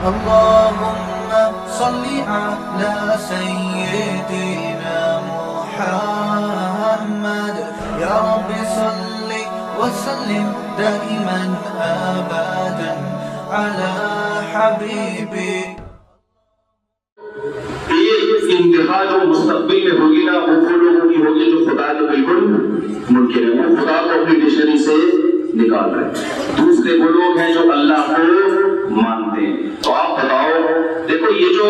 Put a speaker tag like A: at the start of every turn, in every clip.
A: اللهم صل على سيدنا محمد يا رب صل وسلم دائما أبدا على حبيبك.
B: انتہا جو مستقبل میں ہوگی نا وہ لوگوں کی ہوگی جو خدا کے بالکل منکر ہیں، وہ خدا کو اپنی ڈکشنری سے نکال رہے ہیں. دوسرے وہ لوگ ہیں جو اللہ کو مانتے ہیں. تو آپ بتاؤ، دیکھو یہ جو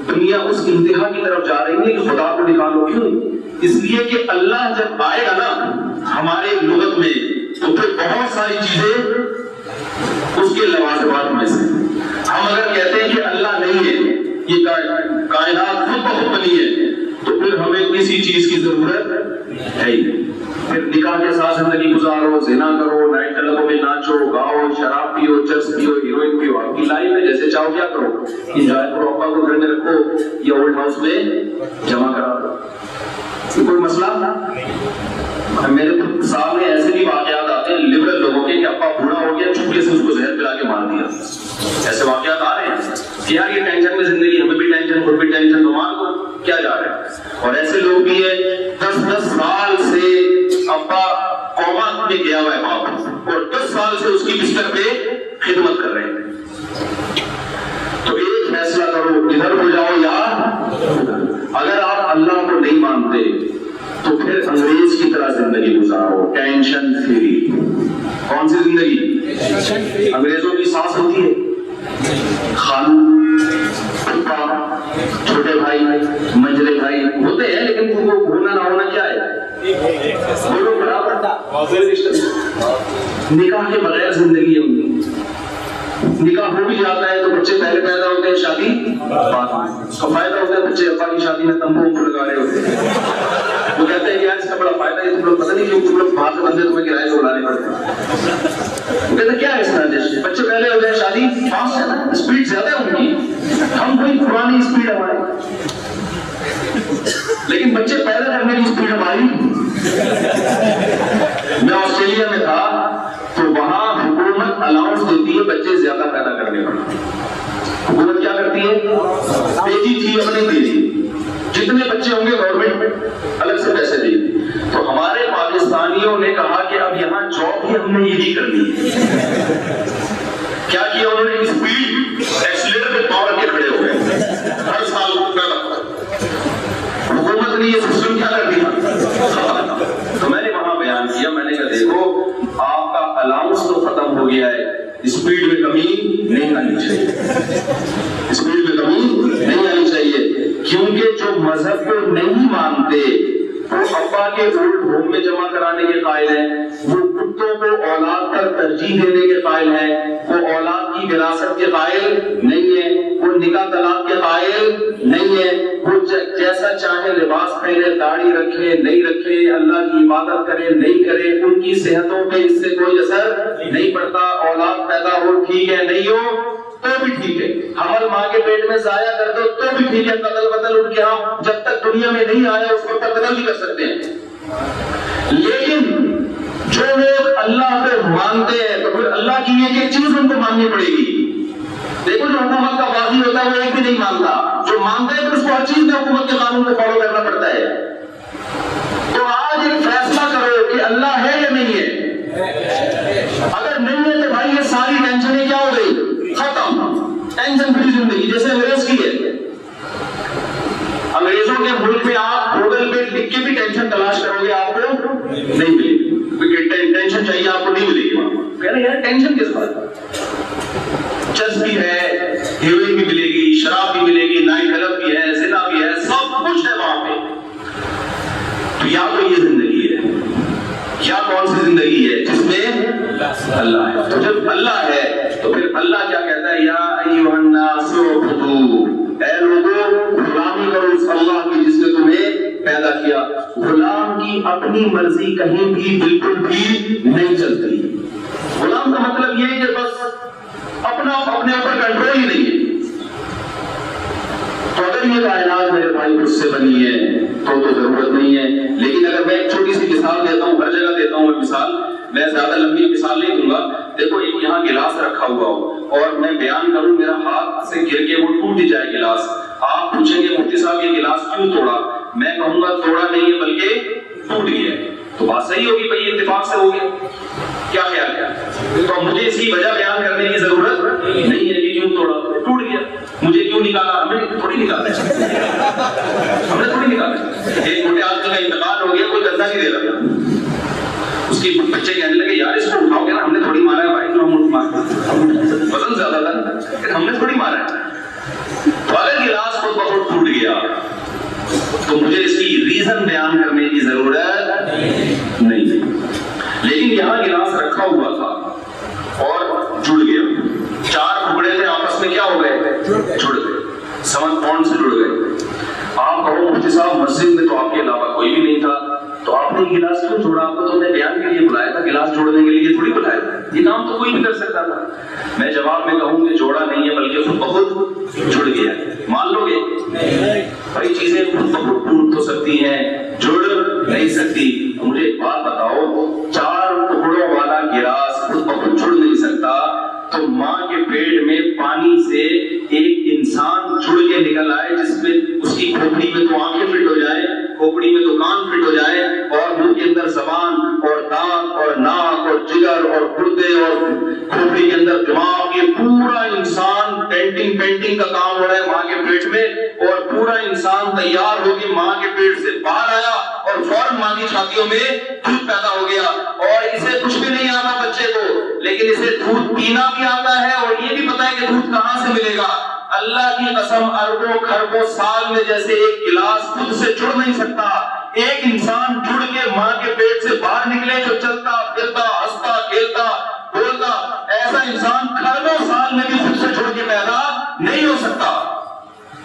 B: دنیا اس انتہا کی طرف جا رہی ہے کہ خدا کو نکالو. کیوں؟ اس لیے کہ اللہ جب آئے گا نا ہمارے لغت میں تو پھر بہت ساری چیزیں اس کے لوازمات میں سے. ہم اگر کہتے ہیں کہ اللہ نہیں ہے، یہ کائنات خود بخود بنی ہے، تو پھر ہمیں کسی چیز کی ضرورت ہے ہی. پھر نکاح کے ساتھ زندگی گزارو، زنا کرو، نائٹ کلبوں میں ناچو گاؤ، شراب پیو، چرس پیو، ہیروئن پیو، آپ کی لائف میں جیسے چاہو کیا کرو، انجوائے کرو. ابا کو گھر میں رکھو یا اولڈ ہاؤس میں جمع کرا دو، کوئی مسئلہ نہ. میرے سامنے ایسے بھی واقعات آتے ہیں لبرل لوگوں کے کہ ابا بوڑھا ہو گیا، چپکے سے اس کو زہر پلا کے مار دیا. ایسے واقعات آ رہے ہیں کہ یار یہ ٹینشن میں زندگی، ہمیں بھی ٹینشن، خود بھی ٹینشن، تو مان کو کیا جا رہا ہے. اور ایسے لوگ بھی ہیں 10 سال سے ابا کوما میں گیا ہوا ہے باپ، اور 10 سال سے اس کی بستر پہ خدمت کر رہے ہیں. تو ایک فیصلہ کرو، ادھر ہو جاؤ یا اگر آپ اللہ کو نہیں مانتے تو پھر انگریز کی طرح زندگی گزارو، ٹینشن فری. کون سی زندگی؟ انگریزوں کی سانس ہوتی ہے، خالو، پھپھا، چھوٹے بھائی، منجلے بھائی ہوتے ہیں، لیکن ان کو ہونا نہ ہونا کیا ہے؟ بولو برابر. نکاح کے بغیر زندگی ہے ان کی. نکاح ہو بھی جاتا ہے تو بچے پہلے پیدا ہوتے ہیں، شادی بعد میں. اس کا فائدہ ہوتا ہے بچے ابا کی شادی میں تمبو لگا رہے ہوتے ہیں. وہ کہتے ہیں کہ یار اس کا بڑا فائدہ ہے، تم لوگ پتہ نہیں کیوں تم لوگ باہر سے بندے تمہیں کرائے سے بلانے پڑتے ہیں. وہ کہتے ہیں کیا ہے اس طرح جیسے بچے پہلے ہو جائے، شادی فاسٹ ہے نا، اسپیڈ زیادہ ہے ان کی. ہم کوئی پرانی اسپیڈ ہماری، لیکن بچے پیدا کرنے کی اسپیڈ ہماری. میں آسٹریلیا میں تھا تو وہاں حکومت الاؤنس دیتی ہے بچے زیادہ پیدا کرنے پر. حکومت کیا کرتی ہے؟ بیٹی تھی اب نہیں دیتی، جتنے بچے ہوں گے گورنمنٹ الگ سے پیسے دے گی. تو ہمارے پاکستانیوں نے کہا کہ اب یہاں جاب بھی ہم نے یہی کرنی ہے. کیا کیا انہوں نے؟ اسپیڈ ایکسیلیٹر پہ پاور کے کھڑے ہو گئے، ہر سال پیدا. حکومت نے یہ سسٹم کیا کر دیا. تو میں نے وہاں بیان کیا، میں نے کہا دیکھو آپ کا الاؤنس تو ختم ہو گیا ہے، اسپیڈ میں کمی نہیں آنی چاہیے. اسپیڈ میں کمی نہیں آنی چاہیے، کیونکہ جو مذہب کو نہیں مانتے وہ ابا کے اولڈ ہوم میں جمع کرانے کے قائل ہیں، وہ کتوں کو اولاد پر ترجیح دینے کے قائل ہیں، وہ اولاد کی وراثت کے قائل نہیں ہے، وہ نکاح طلاق کے قائل نہیں ہے، وہ جیسا چاہے لباس پہنے، داڑھی رکھے نہیں رکھے، اللہ کی عبادت کرے نہیں کرے، ان کی صحتوں پہ اس سے کوئی اثر نہیں پڑتا. اولاد پیدا ہو ٹھیک ہے، نہیں ہو تو بھی ٹھیک ہے، حمل ماں کے پیٹ میں ضائع کر دو تو بھی ٹھیک ہے. قتل وتل ان کے ہاں جب تک دنیا میں نہیں آیا اس وقت تک قتل بھی کر سکتے ہیں. لیکن جو لوگ اللہ کو مانتے ہیں تو پھر اللہ کی ایک ایک چیز ان کو ماننی پڑے گی. دیکھو جو حکومت کا باغی ہوتا ہے وہ ایک بھی نہیں مانتا، جو مانتا ہے پھر اس کو ہر چیز میں حکومت کے قانون کو فالو کرنا پڑتا ہے. تو آج ایک فیصلہ کرو کہ اللہ ہے یا نہیں ہے. اگر نہیں ہے تو بھائی یہ ساری ٹینشنیں کیا ہو گئی؟ ختم. ٹینشن فری زندگی جیسے انگریز کی ہے. انگریزوں کے ملک میں آپ ہوٹل پہ لکھ کے بھی ٹینشن تلاش کرو گے آپ کو نہیں ملے گی. ٹینشن چاہیے آپ کو نہیں ملے گی. کہہ رہے یار ٹینشن کس بات؟ چرس بھی ہے، ہیروئن بھی ملے گی، شراب بھی ملے گی، نائٹ کلب بھی ہے، زنا بھی ہے، سب کچھ ہے وہاں پہ. تو یا تو یہ زندگی ہے یا کون سی زندگی ہے جس میں اللہ ہے. تو جب اللہ ہے تو پھر اللہ کیا کہتا ہے؟ یا ایھا الناس اعبدوا، اے لوگوں غلامی کرو اس اللہ کی جس نے تمہیں پیدا کیا. غلام کی اپنی مرضی کہیں بھی بالکل بھی نہیں چلتی. غلام کا مطلب یہ ہے کہ بس اپنے اوپر کنٹرول ہی نہیں ہے. تو اگر یہ کائنات میرے بھائی خود سے بنی ہے تو ضرورت نہیں ہے. لیکن اگر میں ایک چھوٹی سی مثال دیتا ہوں، ہر جگہ دیتا ہوں میں مثال. میں زیادہ لمبی مثال نہیں دوں گا. دیکھو ایک یہاں گلاس رکھا ہوا ہو اور میں بیان کروں, میرا ہاتھ سے گر کے وہ ٹوٹ جائے گلاس. آپ پوچھیں گے مفتی صاحب یہ گلاس کیوں توڑا, میں کہوں گا توڑا نہیں ہے بلکہ ٹوٹ گیا. تو بات صحیح ہوگی بھائی, اتفاق سے ہو گیا. کیا خیال ہے؟ تو مجھے اس کی وجہ بیان کرنے کی ضرورت نہیں ہے کہ کیوں توڑا, ٹوٹ گیا. مجھے کیوں نکالا, ہمیں تھوڑی نکالا ہے, ہم نے تھوڑی نکالا ہے. ایک موٹے آدمی کا انتقال ہو گیا, کوئی گندہ نہیں دے رہا تھا, اس کی بچے کہنے لگے یار اس کو اٹھاؤ گے نا, ہم نے تھوڑی مارا ہے بھائی, وزن زیادہ تھا, ہم نے تھوڑی مارا ہے. تو اگر گلاس خود بخود ٹوٹ گیا تو مجھے اس کی ریزن بیان کرنے کی ضرورت نہیں. لیکن یہاں گلاس رکھا ہوا تھا اور جڑ گیا, 4 ٹکڑے تھے آپس میں, کیا ہو گئے, جڑ گئے, سمن پونڈ سے جڑ گئے. آپ کہو مفتی صاحب مسجد میں تو آپ کے علاوہ کوئی بھی نہیں تھا, تو آپ نے گلاس کیوں جوڑا؟ آپ کو تو نے بیان کے لیے بلایا تھا, گلاس جوڑنے کے لیے تھوڑی بلایا تھا. یہ کام تو کوئی بھی کر سکتا تھا. میں جواب میں کہوں کہ جوڑا نہیں ہے بلکہ خود بخود جڑ گیا. مان لو گے بھائی چیزیں خود بخود ٹوٹ تو سکتی ہیں, جڑ نہیں سکتی. مجھے ایک بات بتاؤ, 4 ٹکڑوں والا گلاس خود بخود جڑ نہیں سکتا, تو ماں کے پیٹ میں پانی سے ایک انسان جڑ کے نکل آئے جس میں اس کی کھوپڑی میں تو آنکھیں فٹ ہو جائے, کھوپڑی میں تو کان فٹ ہو جائے, اور منہ کے اندر زبان اور دانت اور ناک اور جگر اور گردے اور کھوپڑی کے اندر دماغ, یہ پورا انسان پینٹنگ کا کام ہو رہا ہے ماں کے پیٹ میں, اور پورا انسان تیار ہو کے ماں کے پیٹ سے باہر آیا اور فوراً ماں کی چھاتیوں میں دودھ پیدا ہو گیا. اور اسے کچھ بھی نہیں آتا بچے کو, لیکن اسے دودھ پینا بھی آتا ہے اور یہ بھی پتا ہے کہ دودھ کہاں سے ملے گا. اللہ کی قسم اربوں کھربوں سال میں جیسے ایک گلاس خود سے جڑ نہیں سکتا, ایک انسان جڑ کے ماں کے پیٹ سے باہر نکلے جو چلتا پھرتا ہنستا کھیلتا بولتا, ایسا انسان کھربوں سال میں بھی خود سے جڑ کے پیدا نہیں ہو سکتا.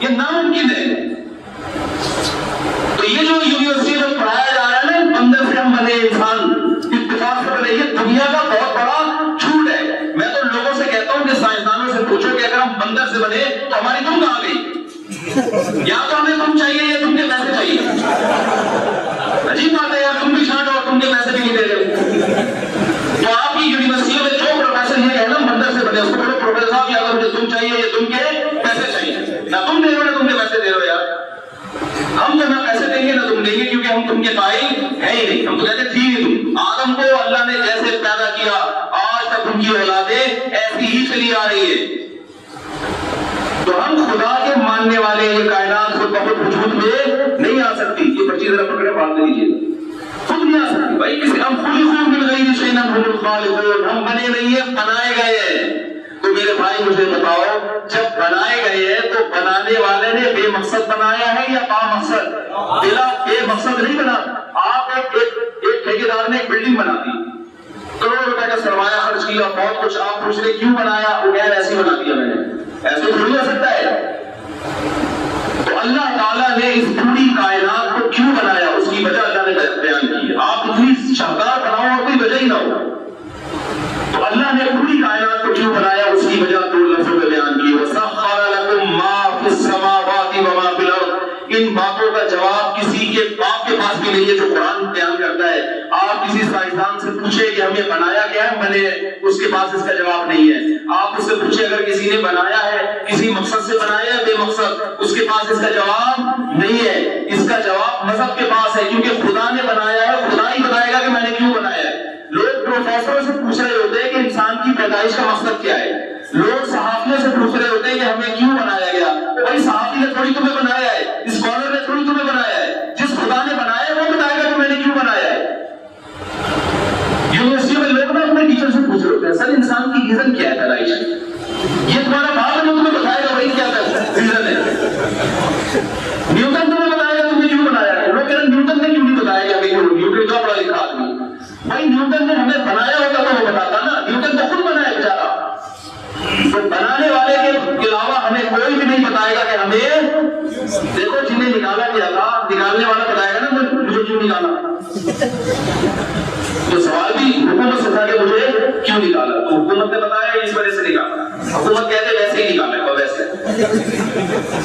B: یہ ناممکن ہے. تو یہ جو یونیورسٹی میں پڑھایا جا رہا ہے نا, بندر سے ہم بنے انسان, اتفاق سے بنے, یہ دنیا کا بہت بڑا جھوٹ ہے. میں تو لوگوں سے کہتا ہوں کہ سائنسدانوں سے پوچھو کہ اگر ہم بندر سے بنے تو ہماری تم کہاں گئی؟ یا تو ہمیں تم چاہیے یا تم کے پیسے چاہیے. عجیب بات ہے یار, تم بھی چھانٹ اور تم کے پیسے بھی نہیں دے رہے. تو آپ کی یونیورسٹیوں میں جو پروفیسر یہ کہنا بندر سے بنے, اس کو بولو پروفیسر صاحب یا تو مجھے تم چاہیے یا تم کے پیسے چاہیے. نہ تم دے رہے ہو نہ تم کے پیسے دے رہے ہو یار. ہم تو نہ پیسے دیں گے نہ تم دیں گے, کیونکہ ہم تم کے قائل ہے ہی نہیں. ہم تو کہتے تھی ہی تم. آدم کو اللہ نے جیسے پیدا کیا آج تک ان کی اولادیں ایسی ہی چلی آ رہی ہے. تو ہم خدا کے ماننے والے, یہ کائنات خود بخود وجود میں نہیں آ سکتی. یہ بچی ذرا پکڑے بات کر لیجیے, خود نہیں آ سکتی بھائی. کسی ہم خود ہی خود مل گئی جسے ہم بنے نہیں ہیں, بنائے گئے ہیں. تو میرے بھائی مجھے بتاؤ, جب بنائے گئے ہیں تو بنانے والے نے بے مقصد بنایا ہے یا با مقصد؟ بلا بے مقصد نہیں بنا. آپ ایک ٹھیکیدار نے ایک بلڈنگ بنا دی, کروڑوں روپے کا سرمایہ خرچ کیا, بہت کچھ. آپ پوچھ رہے کیوں بنایا؟ وہ غیر ایسی بنا دیا میں نے, ایسے تھوڑی ہو سکتا ہے. تو اللہ تعالیٰ نے اس پوری کائنات کو کیوں بنایا, اس کی وجہ اللہ نے بیان کی. آپ اتنی شاندار بناؤ اور کوئی وجہ ہی نہ ہو. تو اللہ نے پوری کائنات کو کیوں بنایا, اس کی وجہ 2 لفظوں میں بیان کی. وَسَخَّرَ لَكُم مَّا فِي السَّمَاوَاتِ وَمَا فِي الْأَرْضِ. ان باتوں کا جواب کسی کے باپ کے پاس بھی نہیں ہے جو قرآن بیان کرتا ہے. آپ کسی سائنسدان سے پوچھے کہ ہمیں بنایا کیا ہے, بنے, اس کے پاس اس کا جواب نہیں ہے. آپ اس سے پوچھے اگر کسی نے بنایا ہے, کسی مقصد سے بنایا ہے بے مقصد, اس کے پاس اس کا جواب نہیں ہے. اس کا جواب مذہب کے پاس ہے, کیونکہ خدا نے بنایا ہے, خدا ہی بتائے گا کہ میں نے کیوں بنایا ہے. لوگ پروفیسروں سے پوچھ رہے ہوتے ہیں کہ انسان کی پیدائش کا مقصد کیا ہے. لوگ صحافیوں سے پوچھ رہے ہوتے ہیں کہ ہمیں کیوں بنایا گیا. بھائی صحافی نے تھوڑی تمہیں بنایا ہے, اسکالر نے تھوڑی تمہیں بنایا ہے. جس خدا نے بنایا ہے وہ بتائے گا کہ میں نے کیوں بنایا ہے. یونیورسٹی میں لوگ نا اپنے ٹیچر سے پوچھ رہے ہوتے ہیں سر انسان کی ریزن کیا ہے پیدائش. یہ تمہارا باپ ہے جو تمہیں بتائے گا بھائی کیا ریزن ہے. نیوٹن تمہیں بتائے گا تمہیں کیوں بنایا ہے. لوگ کہہ رہے نیوٹن نے کیوں نہیں بتایا کہ ہمیں کیوں. نیوٹن کا پڑھا لکھا آدمی, بھائی نیوٹن نے ہمیں بنایا ہوتا تو وہ بتاتا نا. نیوٹن تو خود بنایا بیچارہ. تو بنانے والے کے علاوہ ہمیں کوئی بھی نہیں بتائے گا کہ ہمیں. دیکھو جنہیں نکالا گیا تھا, نکالنے والا بتائے گا نا مجھے کیوں نکالا. تو سوال بھی حکومت سے تھا کہ مجھے کیوں نکالا, تو حکومت نے بتایا اس وجہ سے نکالا. حکومت کہتے ویسے ہی نکالا ہے, ویسے.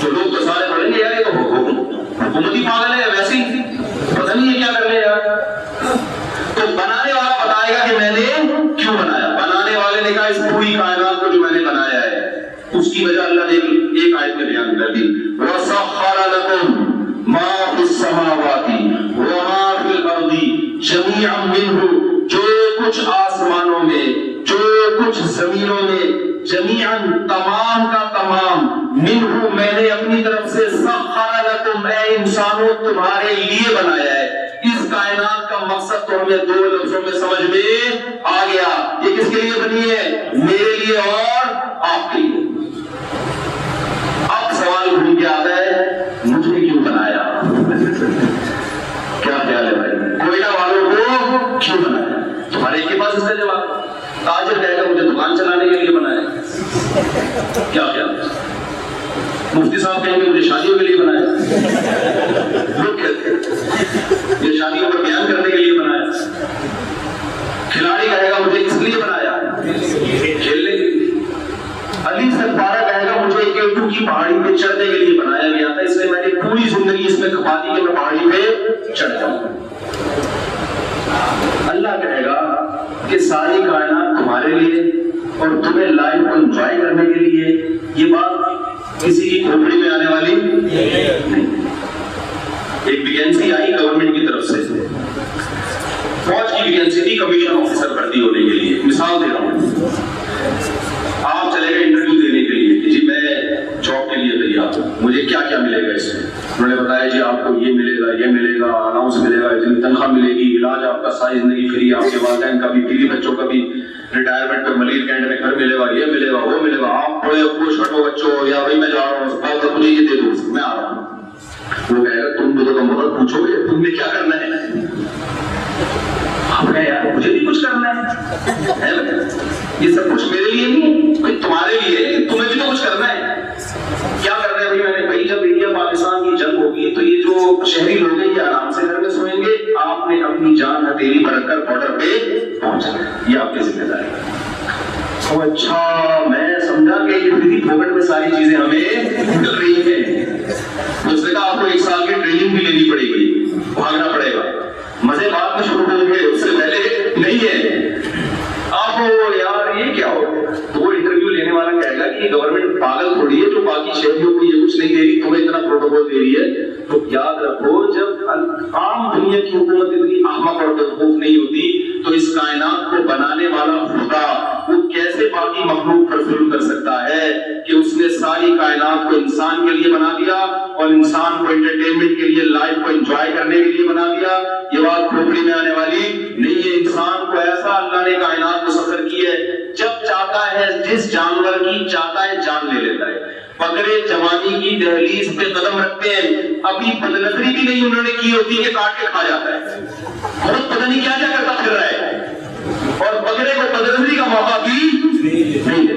B: تو لوگ تو سارے پڑھیں گے یار یہ تو حکومت ہی پاگل ہے, ویسے ہی پتہ نہیں ہے کیا کر لے یار. تو بنانے والا بتائے گا کہ میں نے کیوں بنایا؟ بنانے والے نے کہا اس پوری کائنات کو جو میں نے بنایا ہے اس کی وجہ اللہ نے ایک آیت میں بیان کر دی، وَسَخَّرَ لَكُم مَا فِي السَّمَاوَاتِ وَمَا فِي الْأَرْضِ جَمِيعًا مِّنْهُ، جو کچھ آسمانوں میں جو کچھ زمینوں میں، جمیعاً تمام کا تمام، منہ میں نے اپنی طرف سے، سخر لکم اے انسانوں تمہارے لیے بنایا ہے۔ اس کائنات کا مقصد تو ہمیں دو لفظوں میں سمجھ میں آ گیا، یہ کس کے لیے بنی ہے؟ میرے لیے اور آپ کے لیے۔ اب سوال گھوم کے آتا ہے مجھے کیوں بنایا؟ کیا خیال ہے بھائی؟ کوئٹہ والوں کو کیوں بنایا؟ تمہارے کے پاس اس کا جواب، تاجر کہے گا مجھے دکان چلانے کے لیے بنایا۔ کیا خیال ہے؟ مفتی صاحب کہیں گے مجھے شادیوں کے لیے بنایا۔ لوگ کہتے ہیں یہ شادیوں پر بیان کرنے کے لیے بنایا۔ کھلاڑی کہے گا مجھے کس لیے بنایا؟ کھیلنے کے لیے۔ علی ستارہ کہے گا مجھے کیٹو کی پہاڑی پہ چڑھنے کے لیے بنایا گیا تھا، اس لیے میں نے پوری زندگی اس میں کھپا دی کہ میں پہاڑی پہ چڑھ جاؤں۔ اللہ کہے گا کہ ساری کائنات تمہارے لیے اور تمہیں لائف کو انجوائے کرنے کے لیے، یہ بات کسی کی کھوپڑی میں آنے والی نہیں۔ ایک ویکینسی آئی گورنمنٹ کی طرف سے، فوج کی ویکینسی تھی کمیشن آفیسر بھرتی ہونے کے لیے۔ مثال دے رہا ہوں، آپ چلے گئے انٹرویو دینے کے لیے کہ جی میں جاب کے لیے تیار ہوں، مجھے کیا کیا ملے گا اس میں؟ انہوں نے بتایا جی آپ کو یہ ملے گا، یہ ملے گا، الاؤنس ملے گا، اتنی تنخواہ ملے گی، علاج آپ کا ساری زندگی فری، آپ کے والدین کا بھی، بیوی بچوں کا بھی، ریٹائرمنٹ پہ ملیر کینٹ میں گھر ملے گا، یہ ملے گا، وہ ملے گا، آپ بڑے خوش ہٹو بچوں، یا بھائی میں جا رہا ہوں بات مجھے یہ دے دو میں آ رہا ہوں۔ وہ کہے گا تم مجھے تو بہت پوچھو گے تم نے کیا کرنا ہے؟ آپ کہیں یار مجھے بھی کچھ کرنا ہے، یہ سب کچھ میرے لیے نہیں بھائی تمہارے لیے، تمہیں بھی تو کچھ کرنا ہے۔ کیا کرنا ہے بھائی؟ میں نے بھائی جب انڈیا پاکستان کی جنگ ہوگی تو یہ جو شہری لوگ ہیں یہ آرام سے گھر میں سوئیں گے، آپ نے اپنی جان ہتھیلی بھر کر بارڈر پہ پہنچنا ہے، یہ آپ کی ذمہ داری ہے۔ اچھا میں سمجھا کہ یہ فری پاکٹ میں ساری چیزیں ہمیں مل رہی ہیں۔ اس نے کہا آپ کو 1 سال کی ٹریننگ بھی لینی پڑے گی، بھاگنا پڑے گا، مزے بعد میں شروع ہوں گے، اس سے پہلے نہیں ہے۔ آپ کو یار یہ کیا ہو؟ تو وہ انٹرویو لینے والا کہے گا کہ یہ گورنمنٹ پاگل تھوڑی ہے جو باقی شہریوں کو یہ کچھ نہیں دے رہی، تمہیں اتنا پروٹوکول دے رہی ہے۔ تو یاد رکھو جب عام دنیا کی حکومت اتنی احمق اور بیوقوف نہیں ہوتی تو اس کائنات کو بنانے والا خدا وہ کیسے باقی مخلوق پر ظلم کر سکتا ہے کہ اس نے ساری کائنات کو انسان کے لیے بنا دیا اور انسان کو انٹرٹینمنٹ کے لیے، لائف کو انجوائے کرنے کے لیے بنا دیا۔ یہ بات کھوپڑی میں آنے والی نہیں ہے۔ انسان کو ایسا اللہ نے کائنات کو سخر کی ہے، جب چاہتا ہے جس جانور کی چاہتا ہے جان لے لیتا ہے۔ بکرے جوانی کی دہلیز پہ قدم رکھتے ہیں، ابھی بدنظری بھی نہیں انہوں نے کی ہوتی کہ کاٹ کے کھا جاتا ہے، بہت پتہ نہیں کیا کیا کرتا پھر رہا ہے، اور بکرے کو بدنظری کا موقع بھی نہیں دیتے،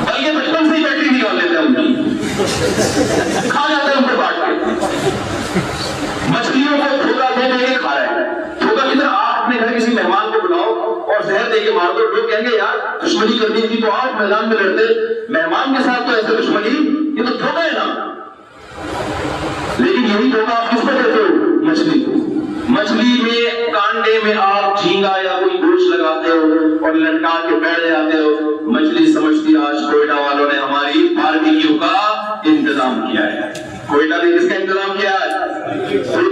B: بلکہ بچپن سے ہی بیٹری نکال لیتے ہیں ان کی، کھا جاتے ہیں ان کو کاٹ کے۔ مچھلیوں کو دھوکہ دے دے کے کھا رہے ہیں، دھوکہ کی طرح آپ اپنے گھر کسی مہمان کو بلاؤ اور زہر دے کے مار دو، لوگ کہیں گے یار دشمنی کرنی تھی تو آپ میدان میں لڑتے، مہمان کے ساتھ تو ایسے دشمنی، یہ تو دھوکہ ہے نا۔ لیکن یہی دھوکہ آپ کس کو دیتے ہو؟ مچھلی کو۔ مچھلی میں کانڈے میں آپ جھینگا یا کوئی گوشت لگاتے ہو اور لٹکا کے بیٹھ جاتے ہو، مچھلی سمجھتی آج کوئٹہ والوں نے ہماری باربیکیو کا انتظام کیا ہے۔ کوئٹہ نے کس کا انتظام کیا ہے؟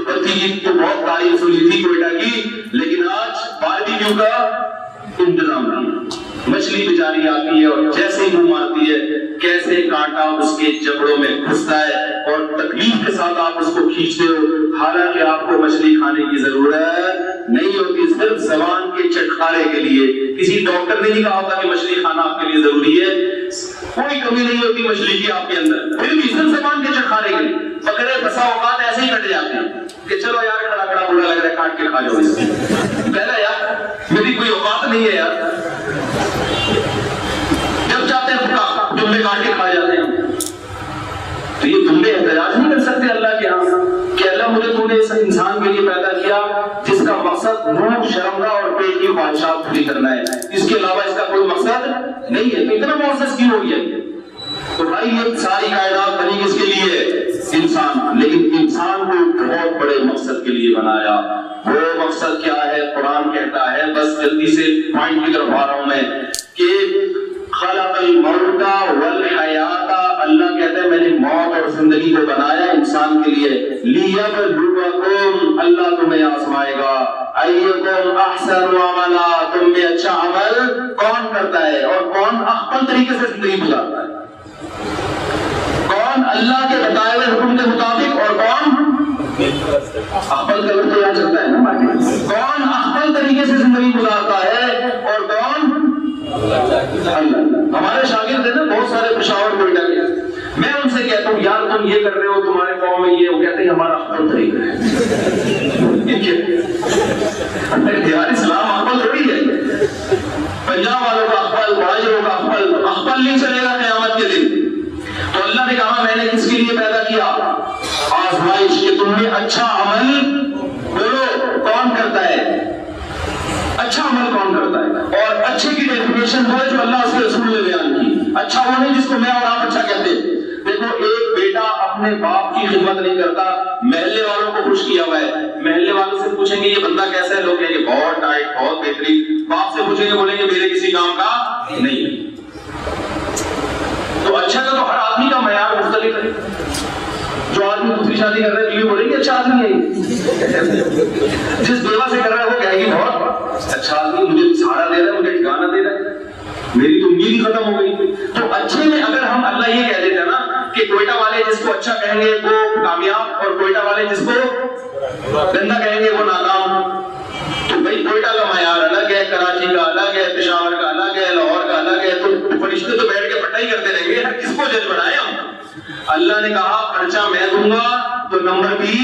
B: پتی کی تو بہت تعریف سنی تھی کوئٹہ کی، لیکن آج باربیکیو کا انتظام کیا۔ مچھلی بیچاری آتی ہے اور جیسے ہی منہ مارتی ہے کیسے کانٹا اس کے جبڑوں میں گھستا ہے اور تکلیف کے ساتھ آپ اس کو کھینچتے ہو، حالانکہ آپ کو مچھلی کھانے کی ضرورت نہیں ہوتی، صرف زبان کے چٹکارے کے لیے۔ کسی ڈاکٹر نے نہیں کہا ہوتا کہ مچھلی کھانا آپ کے لیے ضروری ہے، کوئی کمی نہیں ہوتی مچھلی کی آپ کے اندر، پھر بھی صرف زبان کے چٹکارے کے لیے۔ بکرے بسا اوقات ایسے ہی کٹ جاتے ہیں کہ چلو یار کھڑا کھڑا برا لگ رہا ہے کاٹ کے کھا جاؤ اس کو، پہلا یار میری کوئی اوقات نہیں ہے یار، جب چاہتے ہیں دمبے کاٹ کے کھا جاتے ہیں۔ تو یہ دمبے احتجاج نہیں کر سکتے اللہ کے ہاں کہ اللہ مجھے تو نے اس انسان کے لیے پیدا کیا جس کا مقصد بھوک شرمگاہ اور پیٹ کی خواہشات پوری کرنا ہے، اس کے علاوہ اس کا کوئی مقصد نہیں ہے، اتنا معزز کیوں ہو گیا؟ تو بھائی یہ ساری کائنات بنی کس کے لیے؟ انسان، لیکن انسان کو بہت بڑے مقصد کے لیے بنایا. وہ مقصد کیا ہے؟ قرآن کہتا ہے، بس جلدی سے پوائنٹ کی طرف آ رہا ہوں میں، کہ خلق الموت والحیات، اللہ کہتا ہے میں نے موت اور زندگی کو بنایا انسان کے لیے. لیبلوکم، اللہ تمہیں آزمائے گا. ایکم احسن عملا، تم میں اچھا عمل کون کرتا ہے اور کون احسن طریقے سے زندگی گزارتا ہے. کون اللہ کے بتائے ہوئے حکم کے مطابق اور کون احسن کا لفظ یاد چلتا ہے نا، کون احسن طریقے سے زندگی گزارتا ہے اور کون اللہ. ہمارے شاگرد ہیں نا بہت سارے پشاور کوئٹہ کے، میں ان سے کہتا ہوں یار تم یہ کر رہے ہو، تمہارے قوم میں یہ، وہ کہتے ہیں ہمارا احسن طریقہ ہے. دیوار اسلام احسن تھوڑی ہے. پنجاب والوں کا احسن، مہاجروں کا احسن، احسن نہیں چلے گا قیامت کے دن. تو اللہ نے کہا میں نے کس کے لیے پیدا کیا؟ آزمائش، کہ تم نے اچھا عمل بولو کون کرتا ہے، اچھا عمل کون کرتا ہے. اور اچھے کی ڈیفینیشن وہ ہے جو اللہ اس کے رسول نے بیان کی. اچھا وہ نہیں جس کو میں اور آپ اچھا کہتے ہیں. دیکھو ایک بیٹا اپنے باپ کی خدمت نہیں کرتا، محلے والوں کو خوش کیا ہوا ہے، محلے والوں سے پوچھیں گے یہ بندہ کیسا ہے، لوگ کہیں گے بہت ٹائٹ، بہت بہترین. باپ سے پوچھیں گے بولیں گے میرے کسی کام کا نہیں. تو اچھا کا تو ہر آدمی کا معیار مختلف ہے. جو آدمی دوسری شادی کر رہا ہے بیوی بولے گی اچھا آدمی ہے، جس بیوہ سے کر رہا ہے وہ کہے گی بہت اچھا آدمی، مجھے سہارا دے رہا ہے، مجھے ٹھکانہ دے رہا ہے، میری تو امید ہی ختم ہو گئی. تو اچھے میں اگر ہم اللہ یہ کہہ دیتے ہیں نا کہ کوئٹہ والے جس کو اچھا کہیں گے وہ کامیاب، اور کوئٹہ والے جس کو گندا کہیں گے وہ ناکام. تو بھائی کوئٹہ کا معیار الگ ہے، کراچی کا الگ ہے، پشاور کا الگ ہے، لاہور کا الگ ہے. تو فرشتے تو بیٹھ کے پٹائی کرتے رہیں گے، ہر کس کو جج بنائے ہم. اللہ نے کہا خرچہ میں دوں گا تو نمبر بھی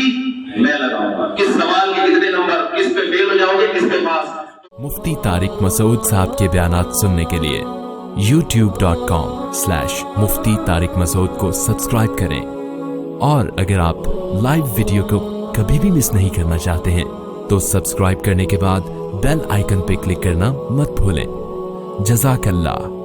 B: میں لگاؤں گا. کس سوال کے کتنے نمبر، کس پہ فیل ہو جاؤ گے، کس پہ پاس.
C: مفتی طارق مسعود صاحب کے بیانات سننے کے لیے youtube.com/مفتی طارق مسعود کو سبسکرائب کریں. اور اگر آپ لائیو ویڈیو کو کبھی بھی مس نہیں کرنا چاہتے ہیں تو سبسکرائب کرنے کے بعد بیل آئیکن پہ کلک کرنا مت بھولیں. جزاک اللہ.